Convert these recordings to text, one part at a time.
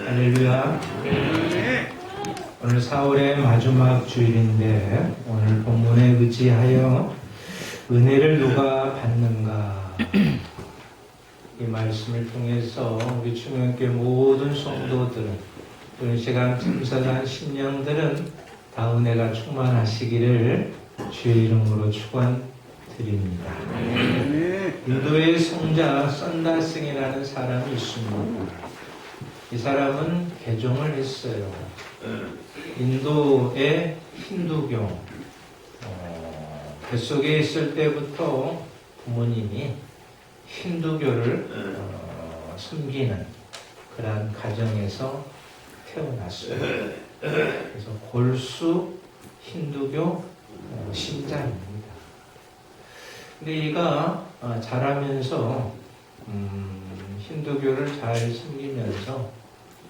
할렐루야. 오늘 4월의 마지막 주일인데 오늘 본문에 의지하여 은혜를 누가 받는가 이 말씀을 통해서 우리 충영교회 모든 성도들은 이런 시간 참석한 심령들은 다 은혜가 충만하시기를 주의 이름으로 축원드립니다. 인도의 성자 썬다승이라는 사람이 있습니다. 이 사람은 개종을 했어요. 인도의 힌두교 뱃속에 있을 때부터 부모님이 힌두교를 섬기는 그러한 가정에서 태어났어요. 그래서 골수 힌두교 신자입니다. 근데 얘가 자라면서 힌두교를 잘 섬기면서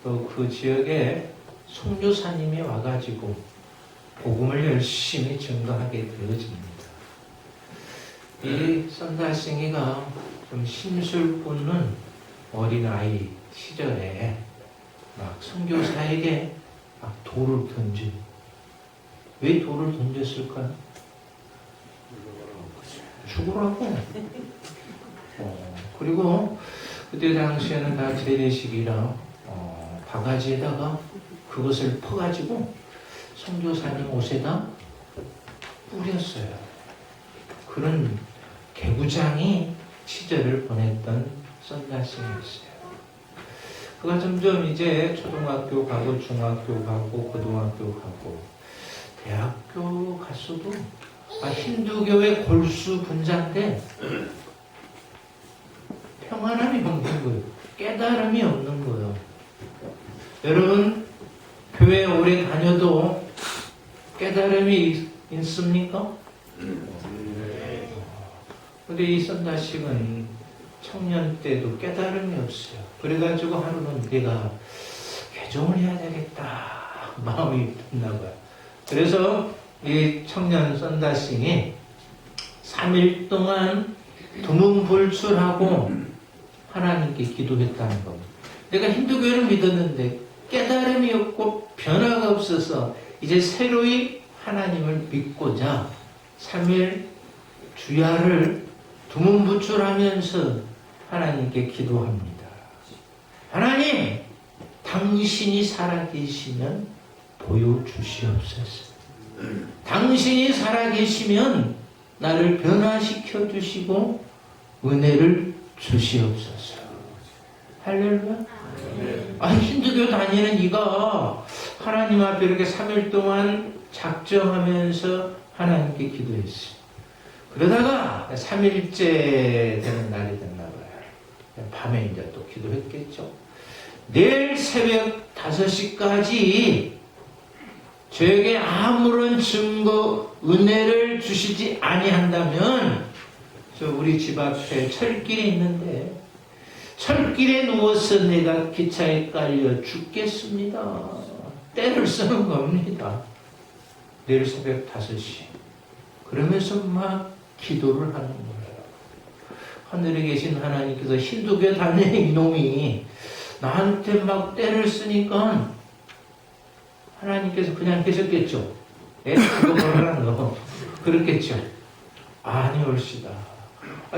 또 그 지역에 선교사님이 와가지고 복음을 열심히 증거하게 되어집니다. 이 썬다싱이가 좀 심술궂는 어린아이 시절에 막 선교사에게 막 돌을 던지고, 왜 돌을 던졌을까요? 죽으라고. 그리고 그때 당시에는 다 재래식이라 바가지에다가 그것을 퍼가지고 선교사님 옷에다 뿌렸어요. 그런 개구장이 시절을 보냈던 썬다싱이었어요. 그가 점점 이제 초등학교 가고 중학교 가고 고등학교 가고 대학교 갔어도 힌두교의 골수 분자인데 평안함이 없는 거예요. 깨달음이 없는 거예요. 여러분 교회 오래 다녀도 깨달음이 있습니까? 근데 이 썬다싱은 청년 때도 깨달음이 없어요. 그래가지고 하루는 내가 개종을 해야 되겠다 마음이 든나 봐요. 그래서 이 청년 썬다싱이 3일 동안 두문불출하고 하나님께 기도했다는 겁니다. 내가 힌두교를 믿었는데 깨달음이 없고 변화가 없어서 이제 새로이 하나님을 믿고자 3일 주야를 두문불출하면서 하나님께 기도합니다. 하나님, 당신이 살아계시면 보여주시옵소서. 당신이 살아계시면 나를 변화시켜 주시고 은혜를 주시옵소서. 할렐루야. 힌두교 다니는 이가 하나님 앞에 이렇게 3일 동안 작정하면서 하나님께 기도했어요. 그러다가 3일째 되는 날이 됐나 봐요. 밤에 이제 또 기도했겠죠. 내일 새벽 5시까지 저에게 아무런 증거, 은혜를 주시지 아니한다면 저 우리 집 앞에 철길이 있는데 철길에 누워서 내가 기차에 깔려 죽겠습니다. 때를 쓰는 겁니다. 내일 새벽 5시. 그러면서 막 기도를 하는 거예요. 하늘에 계신 하나님께서 힌두교 다니는 이놈이 나한테 막 때를 쓰니까 하나님께서 그냥 계셨겠죠. 죽어버려라 너. 그렇겠죠. 아니 옳시다.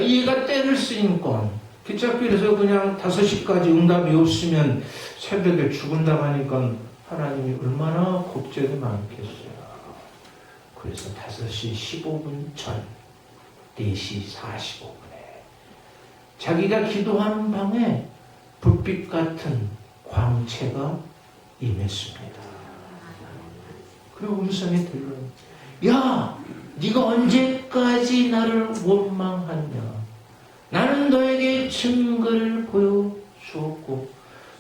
얘가 때를 쓰니까 기찻길에서 그냥 5시까지 응답이 없으면 새벽에 죽은다고 하니까 하나님이 얼마나 걱정이 많겠어요. 그래서 5시 15분 전 4시 45분에 자기가 기도하는 방에 불빛 같은 광채가 임했습니다. 그리고 음성이 들려요. 야, 네가 언제까지 나를 원망하냐? 나는 너에게 증거를 보여주었고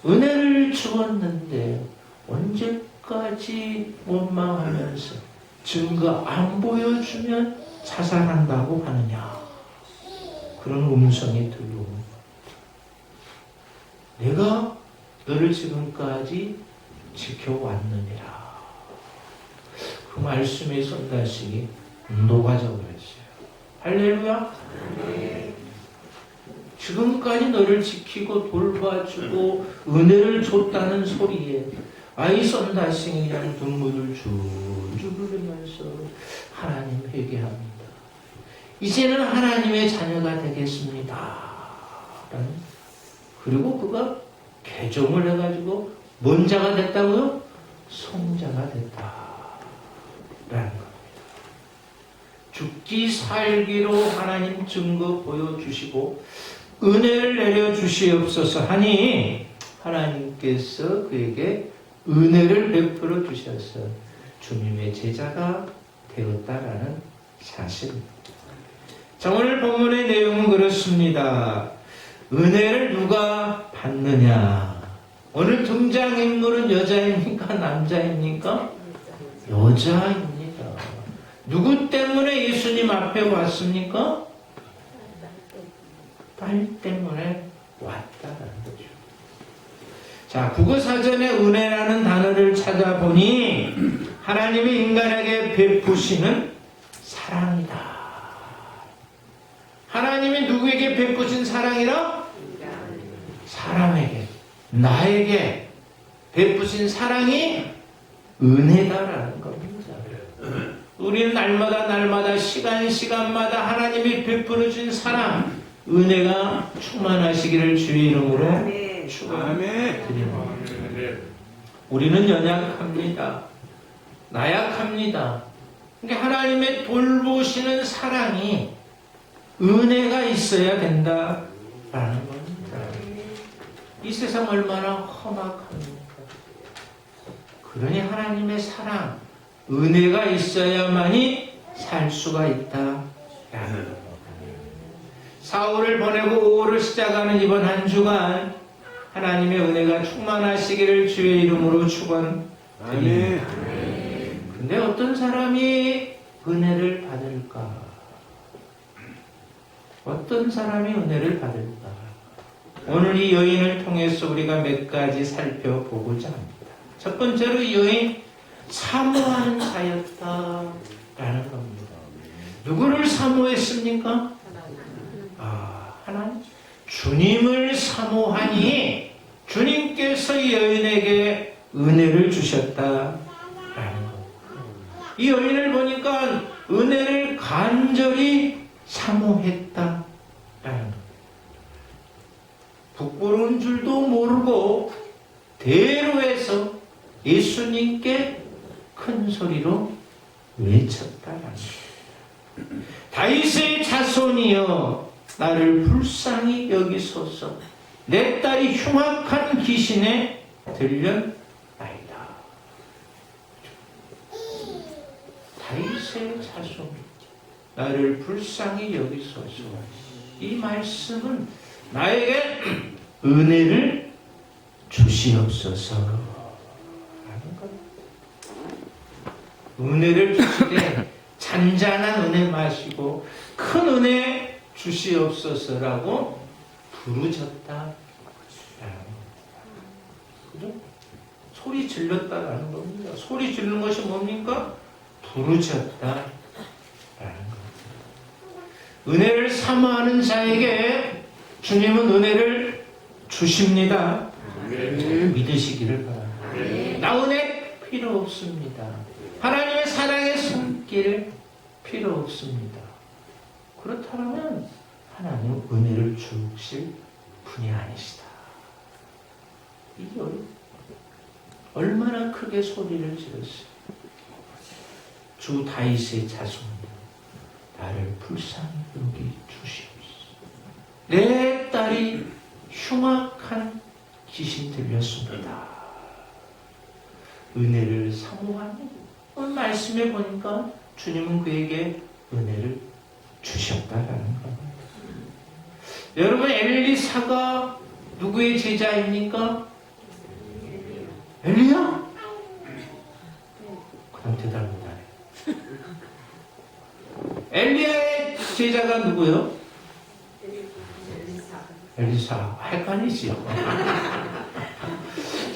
은혜를 주었는데 언제까지 원망하면서 증거 안 보여주면 자살한다고 하느냐? 그런 음성이 들려옵니다. 내가 너를 지금까지 지켜왔느니라. 그 말씀에 썬다싱이 녹아져 버렸어요. 할렐루야. 지금까지 너를 지키고 돌봐주고 은혜를 줬다는 소리에 아이 썬다싱이 그냥 눈물을 줄줄 흘리면서 하나님 회개합니다. 이제는 하나님의 자녀가 되겠습니다. 그리고 그가 개종을 해가지고 뭔 자가 됐다고요? 성자가 됐다. 라는 겁니다. 죽기 살기로 하나님 증거 보여주시고 은혜를 내려주시옵소서 하니 하나님께서 그에게 은혜를 베풀어 주셔서 주님의 제자가 되었다라는 사실입니다. 자, 오늘 본문의 내용은 그렇습니다. 은혜를 누가 받느냐? 오늘 등장인물은 여자입니까? 남자입니까? 여자입니다. 누구 때문에 예수님 앞에 왔습니까? 딸 때문에 왔다는 거죠. 자, 국어사전에 은혜라는 단어를 찾아보니 하나님이 인간에게 베푸시는 사랑이다. 하나님이 누구에게 베푸신 사랑이라? 사람에게, 나에게 베푸신 사랑이 은혜다라는 겁니다. 우리는 날마다 시간마다 하나님이 베풀어 준 사랑, 은혜가 충만하시기를 주의 이름으로 축원드립니다. 우리는 연약합니다. 나약합니다. 그러니까 하나님의 돌보시는 사랑이 은혜가 있어야 된다라는 겁니다. 이 세상 얼마나 험악합니까? 그러니 하나님의 사랑, 은혜가 있어야만이 살 수가 있다라는 겁니다. 4월을 보내고 5월을 시작하는 이번 한 주간 하나님의 은혜가 충만하시기를 주의 이름으로 축원드립니다. 근데 어떤 사람이 은혜를 받을까? 어떤 사람이 은혜를 받을까? 오늘 이 여인을 통해서 우리가 몇 가지 살펴보고자 합니다. 첫 번째로 이 여인 사모하는 자였다라는 겁니다. 누구를 사모했습니까? 하나님. 주님을 사모하니 주님께서 이 여인에게 은혜를 주셨다라는 겁니다. 이 여인을 보니까 은혜를 간절히 사모했다라는 겁니다. 부끄러운 줄도 모르고 대로해서 예수님께 큰 소리로 외쳤다라는 겁니다. 다윗의 자손이여 나를 불쌍히 여기소서. 내 딸이 흉악한 귀신에 들렸나이다. 다윗의 자손 나를 불쌍히 여기소서. 이 말씀은 나에게 은혜를 주시옵소서 라는 것. 은혜를 주시되 잔잔한 은혜 마시고 큰 은혜 주시옵소서라고 부르짖다. 그죠? 소리 질렀다라는 겁니다. 소리 지르는 것이 뭡니까? 부르짖다라는 겁니다. 은혜를 사모하는 자에게 주님은 은혜를 주십니다. 믿으시기를 바랍니다. 나 은혜 필요 없습니다. 하나님의 사랑의 손길 필요 없습니다. 그렇다면 하나님은 은혜를 주실 분이 아니시다. 이 여인 얼마나 크게 소리를 질렀어요. 주 다윗의 자손이여 나를 불쌍히 여기 주시옵소서. 내 딸이 흉악한 귀신 들렸습니다. 은혜를 사모하니 오늘 말씀에 보니까 주님은 그에게 은혜를 주셨다라는 겁니다. 여러분, 엘리사가 누구의 제자입니까? 엘리야? 그럼 대답 못하네. 엘리야의 제자가 누구요? 엘리사. 헷갈리지요.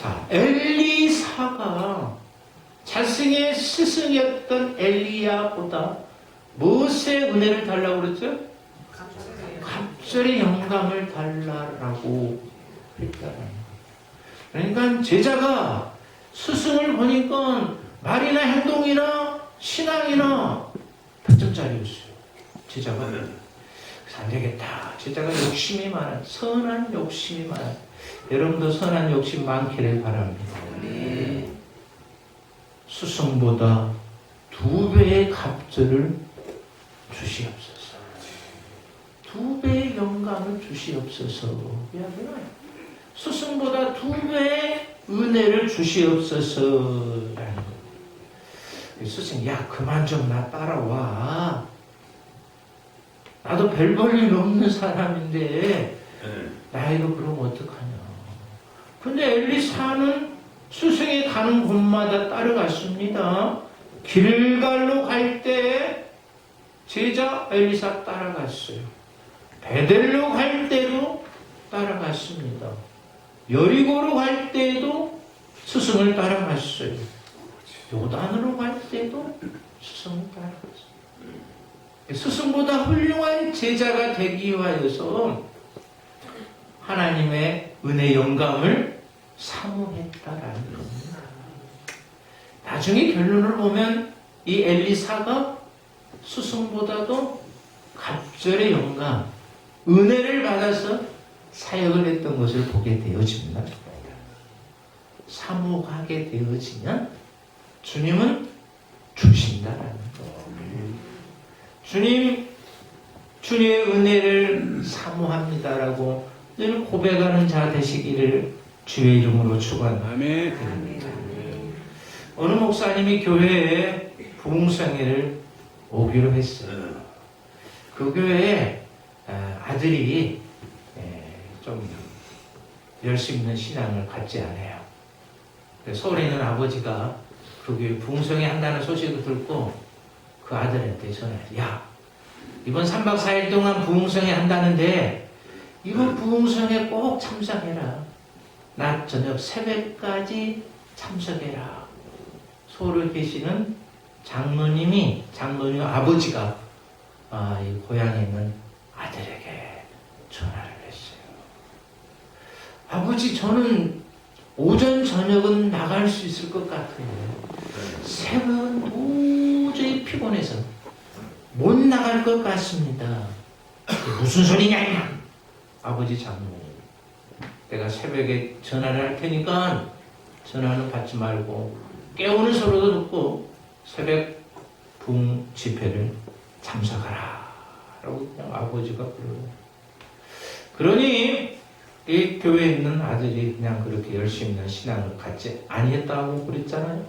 자, 엘리사가 자신의 스승이었던 엘리야보다 무엇의 은혜를 달라고 그랬죠? 갑절의 영감을 달라라고 했다는 거예요. 그러니까 제자가 스승을 보니까 말이나 행동이나 신앙이나 100점짜리였어요. 제자가. 그래서 안 되겠다. 제자가 욕심이 많아. 선한 욕심이 많아. 여러분도 선한 욕심 많기를 바랍니다. 스승보다 2배의 갑절을 주시옵소서. 2배의 영감을 주시옵소서. 스승보다 2배의 은혜를 주시옵소서라는 거예요. 스승, 야 그만 좀 나 따라와. 나도 별 볼 일 없는 사람인데 나이로 그럼 어떡하냐. 근데 엘리사는 스승이 가는 곳마다 따라갔습니다. 길갈로 갈 때 제자 엘리사 따라갔어요. 베델로 갈 때도 따라갔습니다. 여리고로 갈 때도 스승을 따라갔어요. 요단으로 갈 때도 스승을 따라갔어요. 스승보다 훌륭한 제자가 되기 위하여서 하나님의 은혜 영감을 사모했다라는 겁니다. 나중에 결론을 보면 이 엘리사가 스승보다도 갑절의 영감, 은혜를 받아서 사역을 했던 것을 보게 되어집니다. 사모하게 되어지면 주님은 주신다라는 거예요. 주님, 주님의 은혜를 사모합니다라고 늘 고백하는 자 되시기를 주의 이름으로 축원드립니다. 어느 목사님이 교회에 부흥성회를 오기로 했어요. 그 교회에 아들이 좀 열심 있는 신앙을 갖지 않아요. 서울에 있는 아버지가 그 교회 부흥성회 한다는 소식을 듣고 그 아들한테 전화해서 야 이번 3박 4일 동안 부흥성회 한다는데 이번 부흥성회 꼭 참석해라. 낮 저녁 새벽까지 참석해라. 서울에 계시는 장로님 아버지가 이 고향에 있는 아들에게 전화를 했어요. 아버지 저는 오전 저녁은 나갈 수 있을 것 같아요. 새벽은 도저히 피곤해서 못 나갈 것 같습니다. 무슨 소리냐? 아버지 장로님, 내가 새벽에 전화를 할 테니까 전화는 받지 말고 깨우는 소리도 듣고 새벽 부흥 집회를 참석하라 라고 그냥 아버지가 그러고, 그러니 이 교회에 있는 아들이 그냥 그렇게 열심히 있는 신앙을 갖지 아니했다고 그랬잖아요.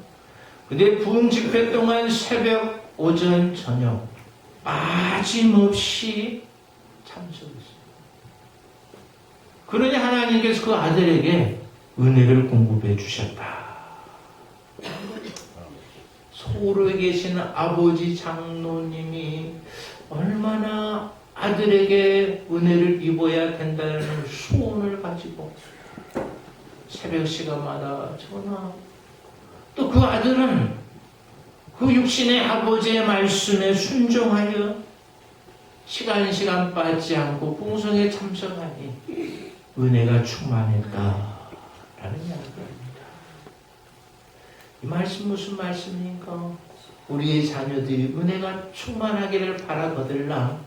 근데 부흥 집회 동안 새벽, 오전, 저녁 빠짐없이 참석했어요. 그러니 하나님께서 그 아들에게 은혜를 공급해 주셨다. 서울에 계시는 아버지 장로님이 얼마나 아들에게 은혜를 입어야 된다는 소원을 가지고 새벽 시간마다 전화. 또 그 아들은 그 육신의 아버지의 말씀에 순종하여 시간 빠지지 않고 부흥성에 참석하니 은혜가 충만했다라는 이야기입니다. 이 말씀 무슨 말씀입니까? 우리의 자녀들이 은혜가 충만하기를 바라거들랑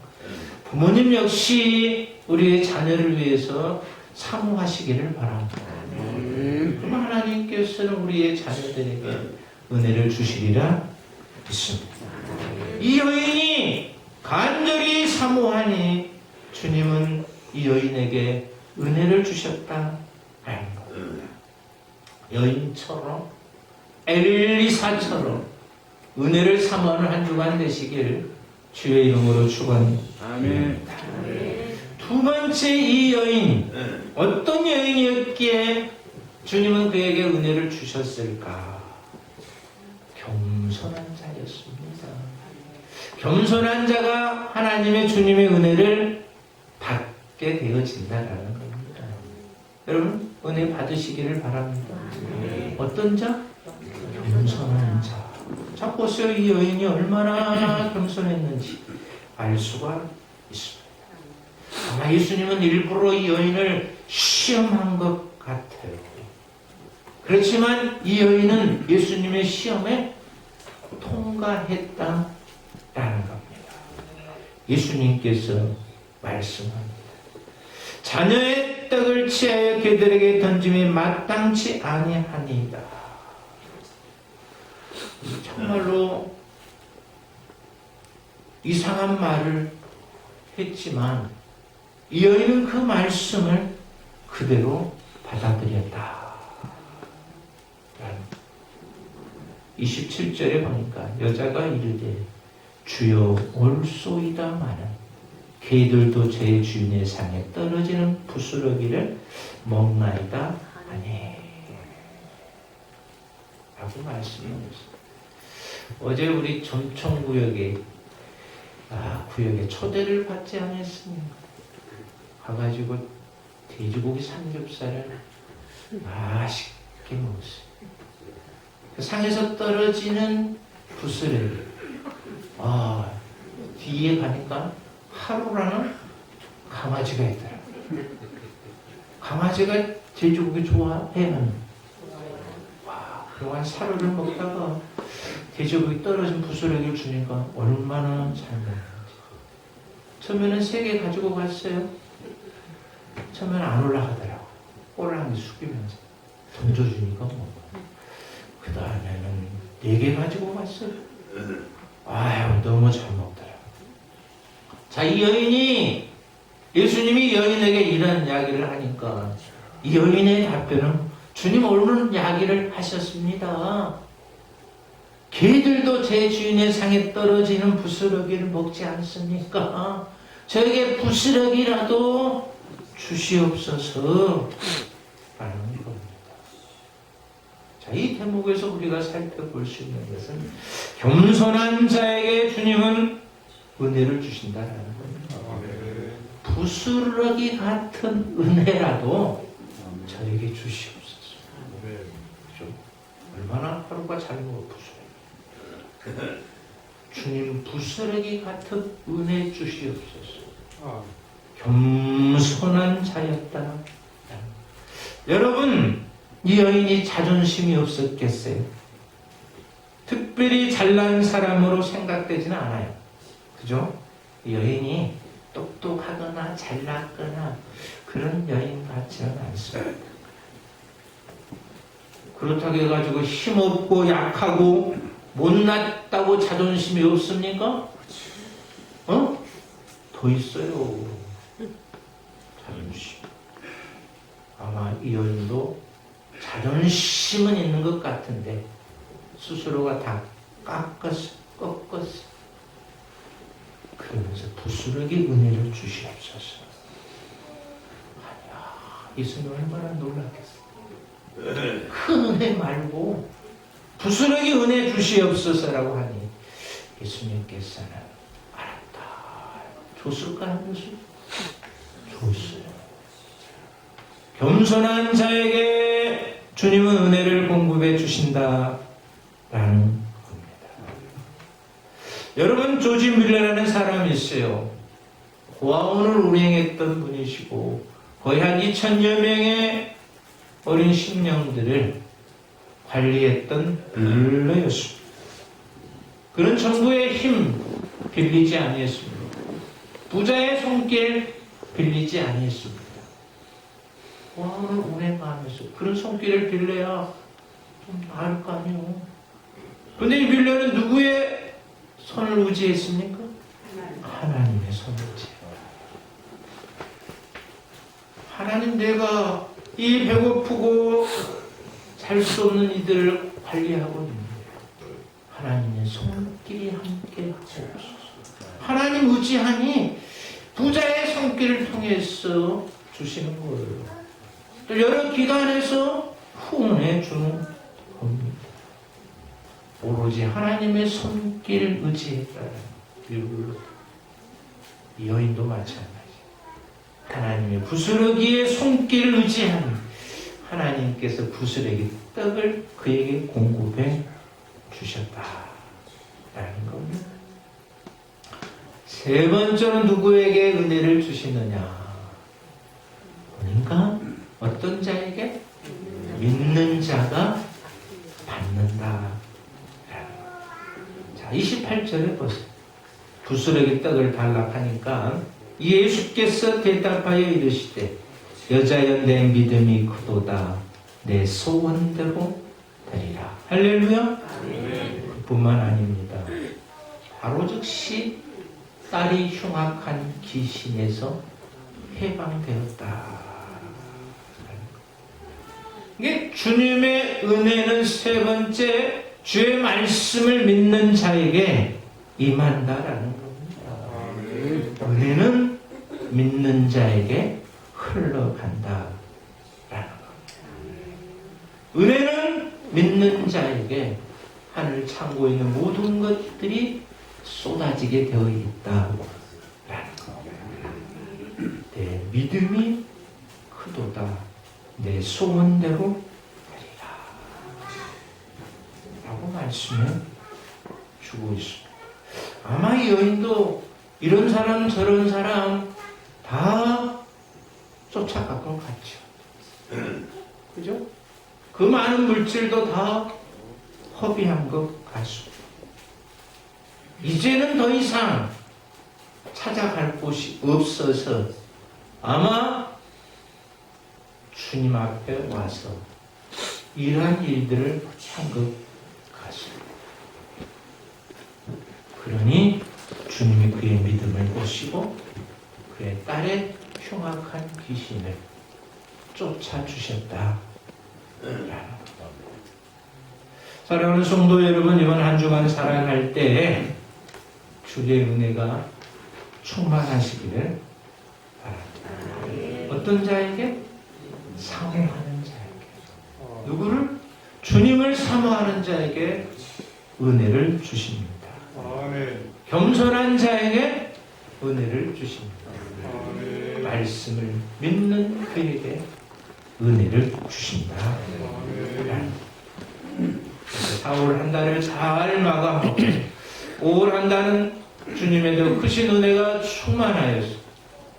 부모님 역시 우리의 자녀를 위해서 사모하시기를 바랍니다. 그럼 하나님께서는 우리의 자녀들에게 은혜를 주시리라 믿습니다. 이 여인이 간절히 사모하니 주님은 이 여인에게 은혜를 주셨다. 여인처럼 엘리사처럼 은혜를 사모하는 한 주간 되시길 주의 이름으로 축원합니다. 두 번째 이 여인, 어떤 여인이었기에 주님은 그에게 은혜를 주셨을까? 겸손한 자였습니다. 겸손한 자가 하나님의 주님의 은혜를 받게 되어진다라는 겁니다. 여러분 은혜 받으시기를 바랍니다. 어떤 자? 겸손한 자. 자 보세요. 이 여인이 얼마나 겸손했는지 알 수가 있습니다. 아마 예수님은 일부러 이 여인을 시험한 것 같아요. 그렇지만 이 여인은 예수님의 시험에 통과했다라는 겁니다. 예수님께서 말씀합니다. 자녀의 떡을 취하여 그들에게 던짐이 마땅치 아니하니이다. 정말로 이상한 말을 했지만 이 여인은 그 말씀을 그대로 받아들였다. 27절에 보니까 여자가 이르되 주여 올소이다마는 개들도 제 주인의 상에 떨어지는 부스러기를 먹나이다 하니 라고 말씀하셨습니다. 어제 우리 전청구역에 구역에 초대를 받지 않았습니까? 가가지고 돼지고기 삼겹살을 맛있게 먹었어요. 그 상에서 떨어지는 부스러기. 뒤에 가니까 하루라는 강아지가 있더라고요. 강아지가 돼지고기 좋아해요. 그동안 사료를 먹다가 돼지고기 떨어진 부스러기를 주니까 얼마나 잘 먹는지. 처음에는 3개 가지고 갔어요. 처음에는 안 올라가더라고요. 꼬랑이 숙이면서 던져주니까 먹어요. 그 다음에는 4개 가지고 갔어요. 너무 잘 먹더라고요. 자, 이 여인이 예수님이 여인에게 이런 이야기를 하니까 이 여인의 답변은 주님 오늘 이야기를 하셨습니다. 개들도 제 주인의 상에 떨어지는 부스러기를 먹지 않습니까? 저에게 부스러기라도 주시옵소서 라는 겁니다. 자, 이 대목에서 우리가 살펴볼 수 있는 것은 겸손한 자에게 주님은 은혜를 주신다라는 겁니다. 부스러기 같은 은혜라도 저에게 주시옵소서. 그죠? 얼마나 하루가 잘 먹어 부스러기. 주님 부스러기 같은 은혜 주시옵소서. 겸손한 자였다. 여러분, 이 여인이 자존심이 없었겠어요? 특별히 잘난 사람으로 생각되지는 않아요. 그죠? 이 여인이 똑똑하거나 잘났거나 그런 여인 같지는 않습니다. 그렇다고 해가지고 힘없고 약하고 못났다고 자존심이 없습니까? 더 있어요. 자존심. 아마 이 여인도 자존심은 있는 것 같은데 스스로가 다 꺾었어. 그러면서 부스러기 은혜를 주시옵소서. 이 순간 얼마나 놀랐겠어요. 큰 은혜 말고 부스러기 은혜 주시옵소서라고 하니 예수님께서는 알았다. 줬을까 하는 것을 줬어요. 겸손한 자에게 주님은 은혜를 공급해 주신다라는 겁니다. 여러분, 조지 뮬러라는 사람이 있어요. 고아원을 운행했던 분이시고 거의 한 2000여 명의 어린 심령들을 관리했던 뮬러였습니다. 그런 정부의 힘 빌리지 아니했습니다. 부자의 손길 빌리지 아니했습니다. 고아원을 운행하면서 그런 손길을 빌려야 좀 나을 거 아니에요. 그런데 이 뮬러는 누구의 손을 의지했습니까? 하나님의 손을 의지했다. 하나님, 내가 이 배고프고 살 수 없는 이들을 관리하고 있는데 하나님의 손길이 함께 하옵소서. 하나님 의지하니 부자의 손길을 통해서 주시는 거예요. 또 여러 기관에서 후원해 주는 겁니다. 오로지 하나님의 손길 의지했다는 이유로 이 여인도 마찬가지. 하나님의 부스러기의 손길을 의지하니 하나님께서 부스러기 떡을 그에게 공급해 주셨다라는 겁니다. 세 번째로 누구에게 은혜를 주시느냐? 어떤 자에게? 믿는 자가 받는다. 자, 28절에 보세요. 부스러기 떡을 달라 하니까 예수께서 대답하여 이르시되 여자여 내 믿음이 크도다 내 소원대로 되리라. 할렐루야. 그뿐만 아닙니다. 바로 즉시 딸이 흉악한 귀신에서 해방되었다. 이게 주님의 은혜는 세 번째 주의 말씀을 믿는 자에게 임한다라는 겁니다. 은혜는 믿는 자에게 흘러간다라는 겁니다. 은혜는 믿는 자에게 하늘 창고에 있는 모든 것들이 쏟아지게 되어 있다라는 겁니다. 내 믿음이 크도다. 내 소원대로 되리라. 라고 말씀해 주고 있습니다. 아마 이 여인도 이런 사람 저런 사람 다 쫓아갈 것 같죠. 그죠? 그 많은 물질도 다 허비한 것 같습니다. 이제는 더 이상 찾아갈 곳이 없어서 아마 주님 앞에 와서 이러한 일들을 한 것 같습니다. 그러니 주님이 그의 믿음을 보시고 그의 딸의 흉악한 귀신을 쫓아주셨다. 사랑하는 성도 여러분, 이번 한 주간 살아갈 때 주의 은혜가 충만하시기를 바랍니다. 어떤 자에게? 사모하는 자에게. 누구를? 주님을 사모하는 자에게 은혜를 주십니다. 겸손한 자에게 은혜를 주십니다. 말씀을 믿는 그에게 은혜를 주신다. 4월 한 달을 잘 마감하고 5월 한 달은 주님의 더 크신 은혜가 충만하여서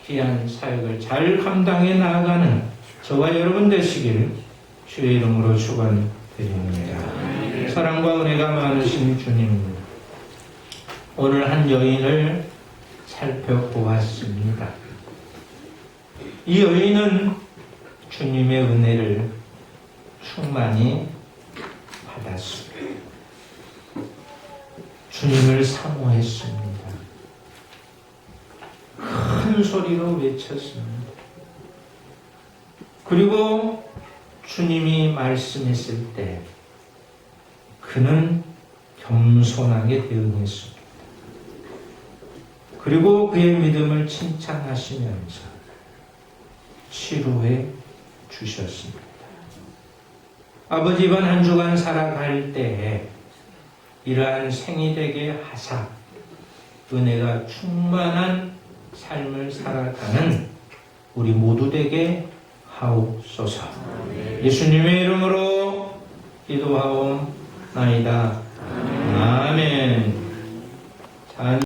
귀한 사역을 잘 감당해 나아가는 저와 여러분 되시기를 주의 이름으로 축원드립니다. 사랑과 은혜가 많으신 주님입니다. 오늘 한 여인을 살펴보았습니다. 이 여인은 주님의 은혜를 충만히 받았습니다. 주님을 사모했습니다. 큰 소리로 외쳤습니다. 그리고 주님이 말씀했을 때 그는 겸손하게 대응했습니다. 그리고 그의 믿음을 칭찬하시면서 치료해 주셨습니다. 아버지, 이번 한 주간 살아갈 때에 이러한 생이 되게 하사 은혜가 충만한 삶을 살아가는 우리 모두 되게 하옵소서. 예수님의 이름으로 기도하옵나이다. 아멘.